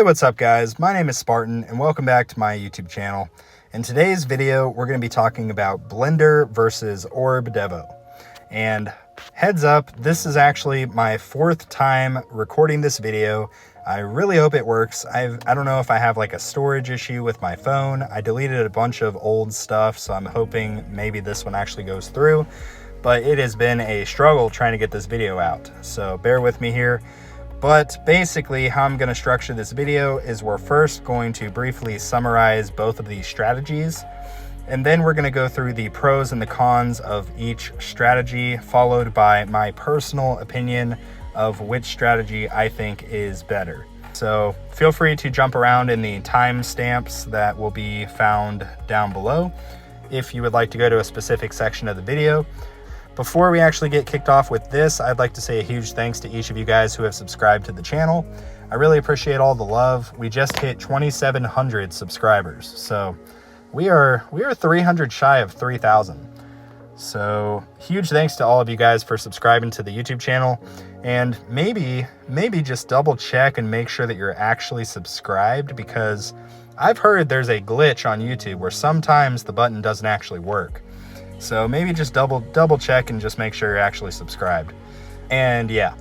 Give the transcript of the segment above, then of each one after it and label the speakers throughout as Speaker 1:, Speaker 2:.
Speaker 1: Hey, what's up guys? My name is Spartan and welcome back to my YouTube channel. In today's video, we're going to be talking about Blender versus Orb Devo. And heads up, this is actually my fourth time recording this video. I really hope it works. I don't know if I have like a storage issue with my phone. I deleted a bunch of old stuff, so I'm hoping maybe this one actually goes through. But it has been a struggle trying to get this video out, so bear with me here. But basically how I'm going to structure this video is we're first going to briefly summarize both of these strategies, and then we're going to go through the pros and the cons of each strategy, followed by my personal opinion of which strategy I think is better. So feel free to jump around in the timestamps that will be found down below if you would like to go to a specific section of the video. Before we actually get kicked off with this, I'd like to say a huge thanks to each of you guys who have subscribed to the channel. I really appreciate all the love. We just hit 2,700 subscribers, so we are 300 shy of 3,000. So huge thanks to all of you guys for subscribing to the YouTube channel, and maybe just double check and make sure that you're actually subscribed, because I've heard there's a glitch on YouTube where sometimes the button doesn't actually work. So maybe just double check and just make sure you're actually subscribed. And yeah,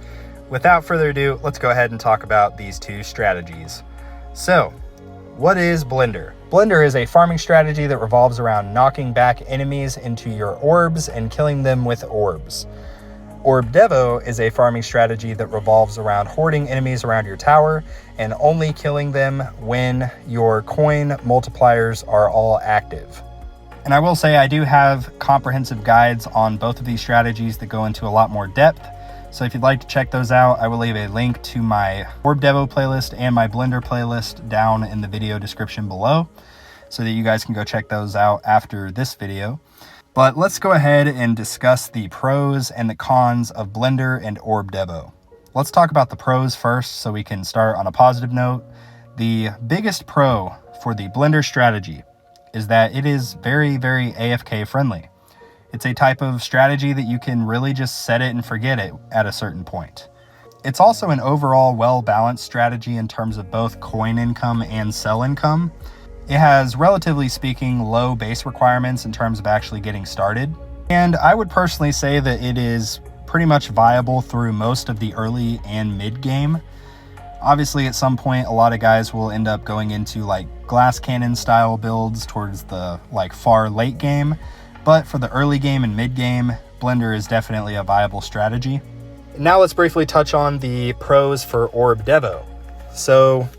Speaker 1: without further ado, let's go ahead and talk about these two strategies. So what is Blender? Blender is a farming strategy that revolves around knocking back enemies into your orbs and killing them with orbs. Orb Devo is a farming strategy that revolves around hoarding enemies around your tower and only killing them when your coin multipliers are all active. And I will say I do have comprehensive guides on both of these strategies that go into a lot more depth. So if you'd like to check those out, I will leave a link to my Orb Devo playlist and my Blender playlist down in the video description below, so that you guys can go check those out after this video. But let's go ahead and discuss the pros and the cons of Blender and Orb Devo. Let's talk about the pros first so we can start on a positive note. The biggest pro for the Blender strategy is that it is very, very AFK friendly. It's a type of strategy that you can really just set it and forget it at a certain point. It's also an overall well-balanced strategy in terms of both coin income and sell income. It has, relatively speaking, low base requirements in terms of actually getting started. And I would personally say that it is pretty much viable through most of the early and mid game. Obviously, at some point, a lot of guys will end up going into like glass cannon style builds towards the far late game. But for the early game and mid game, Blender is definitely a viable strategy. Now let's briefly touch on the pros for Orb Devo. So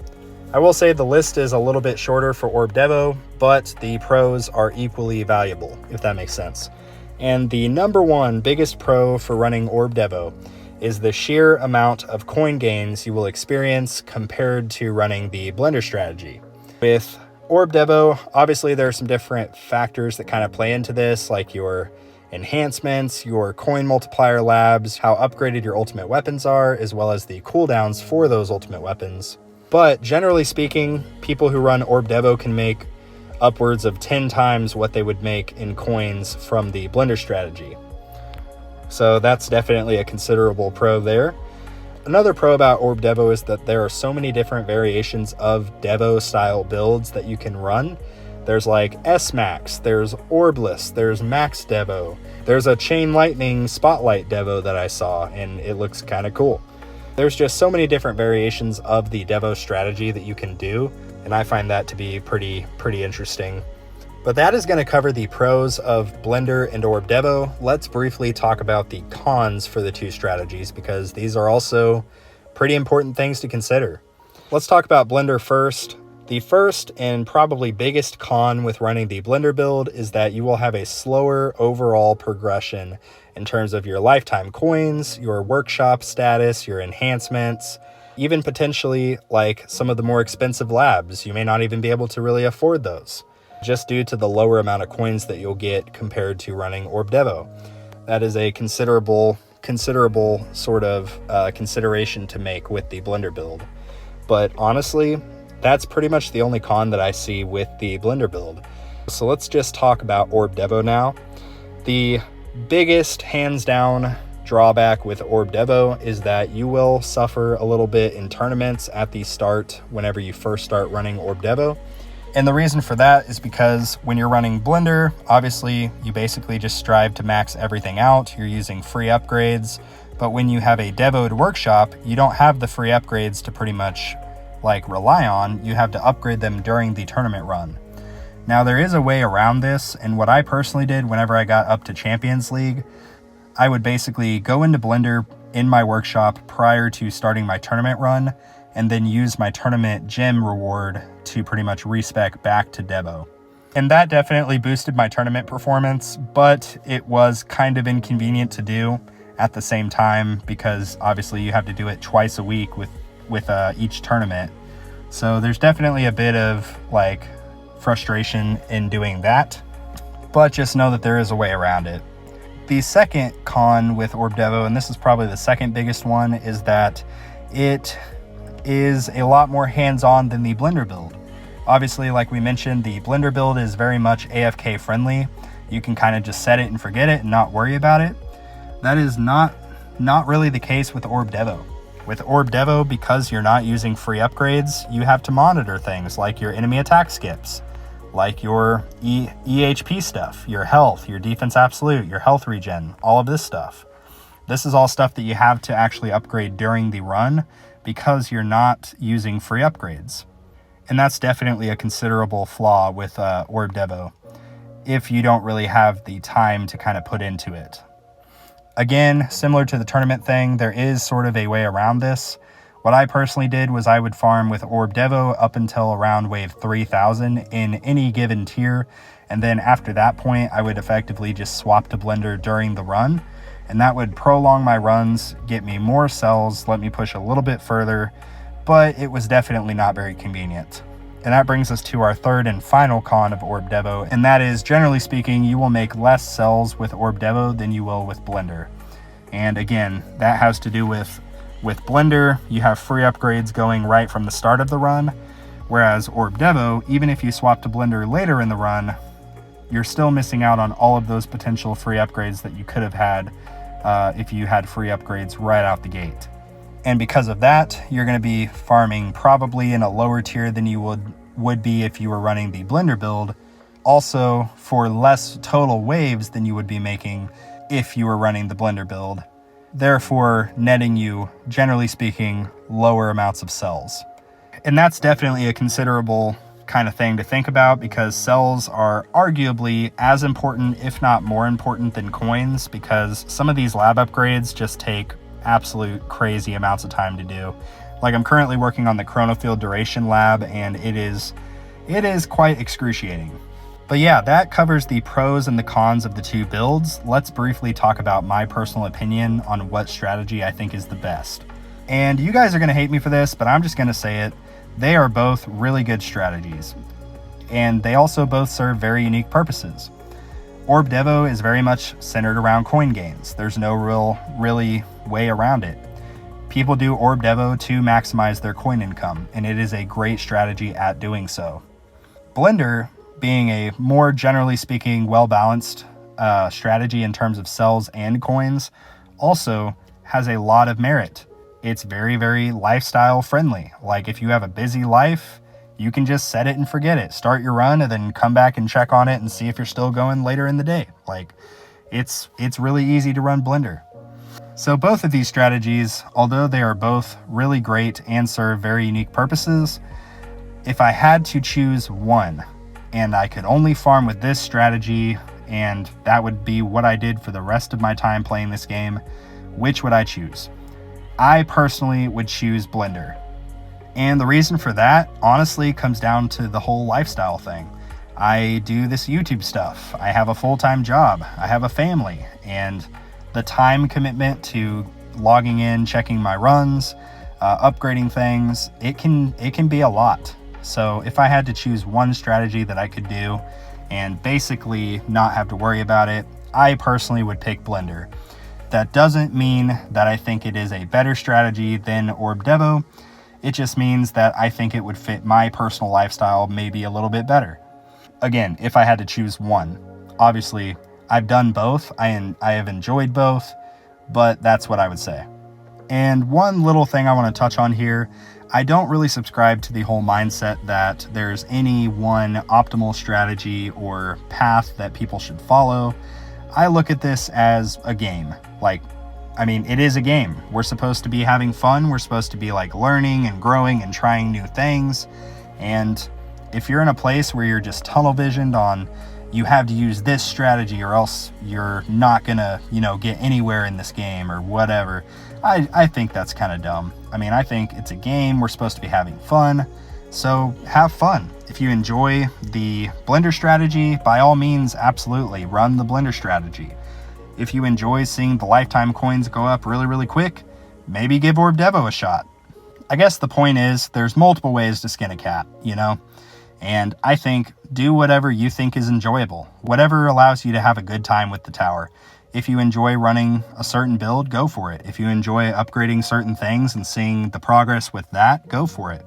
Speaker 1: I will say the list is a little bit shorter for Orb Devo, but the pros are equally valuable, if that makes sense. And the number one biggest pro for running Orb Devo is the sheer amount of coin gains you will experience compared to running the Blender strategy. With Orb Devo, obviously there are some different factors that kind of play into this, like your enhancements, your coin multiplier labs, how upgraded your ultimate weapons are, as well as the cooldowns for those ultimate weapons. But generally speaking, people who run Orb Devo can make upwards of 10 times what they would make in coins from the Blender strategy. So that's definitely a considerable pro there. Another pro about Orb Devo is that there are so many different variations of Devo style builds that you can run. There's like S-Max, there's Orbless, there's Max Devo, there's a Chain Lightning Spotlight Devo that I saw, and it looks kind of cool. There's just so many different variations of the Devo strategy that you can do, and I find that to be pretty interesting. But that is going to cover the pros of Blender and Orb Devo. Let's briefly talk about the cons for the two strategies, because these are also pretty important things to consider. Let's talk about Blender first. The first and probably biggest con with running the Blender build is that you will have a slower overall progression in terms of your lifetime coins, your workshop status, your enhancements, even potentially like some of the more expensive labs. You may not even be able to really afford those, just due to the lower amount of coins that you'll get compared to running Orb Devo. That is a considerable sort of consideration to make with the Blender build. But honestly, that's pretty much the only con that I see with the Blender build. So let's just talk about Orb Devo now. The biggest, hands down, drawback with Orb Devo is that you will suffer a little bit in tournaments at the start whenever you first start running Orb Devo. And the reason for that is because when you're running Blender, obviously you basically just strive to max everything out. You're using free upgrades. But when you have a devoed workshop, you don't have the free upgrades to pretty much like rely on. You have to upgrade them during the tournament run. Now there is a way around this, and what I personally did whenever I got up to Champions League, I would basically go into Blender in my workshop prior to starting my tournament run, and then use my tournament gem reward to pretty much respec back to Devo. And that definitely boosted my tournament performance, but it was kind of inconvenient to do at the same time because obviously you have to do it twice a week with each tournament. So there's definitely a bit of like frustration in doing that, but just know that there is a way around it. The second con with Orb Devo, and this is probably the second biggest one, is that it is a lot more hands-on than the Blender build. Obviously, like we mentioned, the Blender build is very much AFK friendly. You can kind of just set it and forget it and not worry about it. That is not really the case with Orb Devo. With Orb Devo, because you're not using free upgrades, you have to monitor things like your enemy attack skips, like your EHP stuff, your health, your defense absolute, your health regen, all of this stuff. This is all stuff that you have to actually upgrade during the run because you're not using free upgrades. And that's definitely a considerable flaw with Orb Devo if you don't really have the time to kind of put into it. Again, similar to the tournament thing, there is sort of a way around this. What I personally did was I would farm with Orb Devo up until around wave 3000 in any given tier, and then after that point I would effectively just swap to Blender during the run, and that would prolong my runs, get me more cells, let me push a little bit further, but it was definitely not very convenient. And that brings us to our third and final con of Orb Devo, and that is, generally speaking, you will make less cells with Orb Devo than you will with Blender. And again, that has to do with Blender, you have free upgrades going right from the start of the run, whereas Orb Devo, even if you swap to Blender later in the run, you're still missing out on all of those potential free upgrades that you could have had if you had free upgrades right out the gate. And because of that, you're going to be farming probably in a lower tier than you would be if you were running the Blender build. Also, for less total waves than you would be making if you were running the Blender build. Therefore, netting you, generally speaking, lower amounts of cells. And that's definitely a considerable kind of thing to think about because cells are arguably as important, if not more important than coins, because some of these lab upgrades just take absolute crazy amounts of time to do. Like I'm currently working on the chronofield duration lab, and it is quite excruciating. But yeah, that covers the pros and the cons of the two builds. Let's briefly talk about my personal opinion on what strategy I think is the best. And you guys are going to hate me for this, but I'm just going to say it. They are both really good strategies, and they also both serve very unique purposes. Orb Devo is very much centered around coin gains. There's no really way around it. People do Orb Devo to maximize their coin income, and it is a great strategy at doing so. Blender, being a more generally speaking well-balanced strategy in terms of cells and coins, also has a lot of merit. It's very, very lifestyle friendly. Like if you have a busy life, you can just set it and forget it. Start your run and then come back and check on it and see if you're still going later in the day. Like it's really easy to run Blender. So both of these strategies, although they are both really great and serve very unique purposes, if I had to choose one and I could only farm with this strategy and that would be what I did for the rest of my time playing this game, which would I choose? I personally would choose Blender. And the reason for that, honestly, comes down to the whole lifestyle thing. I do this YouTube stuff. I have a full-time job. I have a family. And the time commitment to logging in, checking my runs, upgrading things, it can be a lot. So if I had to choose one strategy that I could do and basically not have to worry about it, I personally would pick Blender. That doesn't mean that I think it is a better strategy than Orb Devo. It just means that I think it would fit my personal lifestyle maybe a little bit better. Again, if I had to choose one. Obviously, I've done both. I have enjoyed both, but that's what I would say. And one little thing I want to touch on here, I don't really subscribe to the whole mindset that there's any one optimal strategy or path that people should follow. I look at this as a game. It is a game. We're supposed to be having fun. We're supposed to be learning and growing and trying new things. And if you're in a place where you're just tunnel visioned on you have to use this strategy or else you're not gonna, get anywhere in this game or whatever, I think that's kind of dumb. I think it's a game. We're supposed to be having fun. So have fun. If you enjoy the blender strategy, by all means, absolutely run the blender strategy. If you enjoy seeing the lifetime coins go up really, really quick, maybe give Orb Devo a shot. I guess the point is there's multiple ways to skin a cat, And I think do whatever you think is enjoyable, whatever allows you to have a good time with the tower. If you enjoy running a certain build, go for it. If you enjoy upgrading certain things and seeing the progress with that, go for it.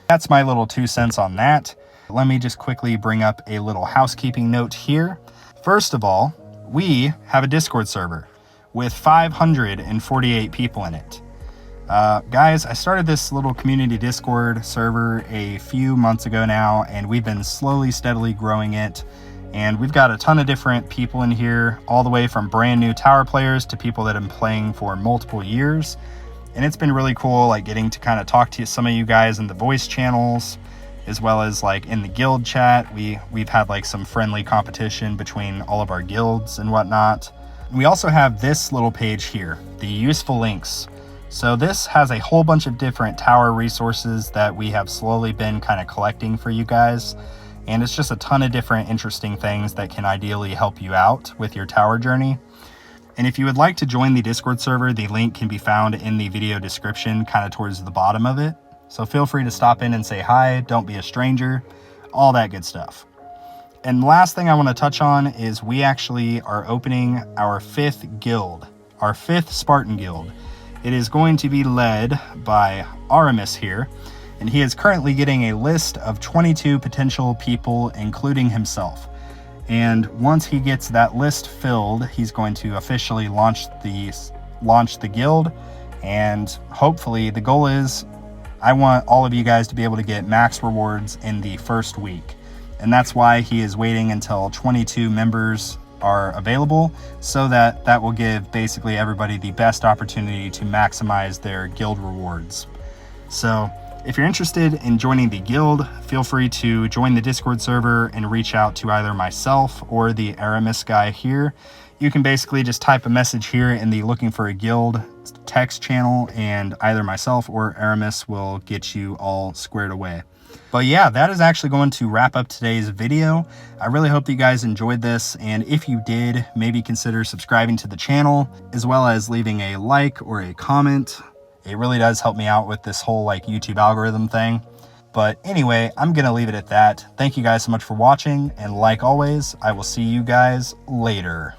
Speaker 1: That's my little 2 cents on that. Let me just quickly bring up a little housekeeping note here. First of all, we have a Discord server with 548 people in it. Guys, I started this little community Discord server a few months ago now, and we've been slowly, steadily growing it. And we've got a ton of different people in here, all the way from brand new tower players to people that have been playing for multiple years. And it's been really cool, getting to kind of talk to some of you guys in the voice channels, as well as in the guild chat. We've had some friendly competition between all of our guilds and whatnot. And we also have this little page here, the useful links. So this has a whole bunch of different tower resources that we have slowly been kind of collecting for you guys. And it's just a ton of different interesting things that can ideally help you out with your tower journey. And if you would like to join the Discord server, the link can be found in the video description, kind of towards the bottom of it. So feel free to stop in and say hi, don't be a stranger, all that good stuff. And the last thing I want to touch on is we actually are opening our 5th guild, our 5th Spartan guild. It is going to be led by Aramis here, and he is currently getting a list of 22 potential people, including himself. And once he gets that list filled, he's going to officially launch the guild. And hopefully the goal is I want all of you guys to be able to get max rewards in the first week. And that's why he is waiting until 22 members are available, so that will give basically everybody the best opportunity to maximize their guild rewards. So if you're interested in joining the guild, feel free to join the Discord server and reach out to either myself or the Aramis guy here. You can basically just type a message here in the looking for a guild text channel, and either myself or Aramis will get you all squared away. But yeah, that is actually going to wrap up today's video. I really hope that you guys enjoyed this, and if you did, maybe consider subscribing to the channel, as well as leaving a like or a comment. It really does help me out with this whole YouTube algorithm thing. But anyway, I'm gonna leave it at that. Thank you guys so much for watching, and like always, I will see you guys later.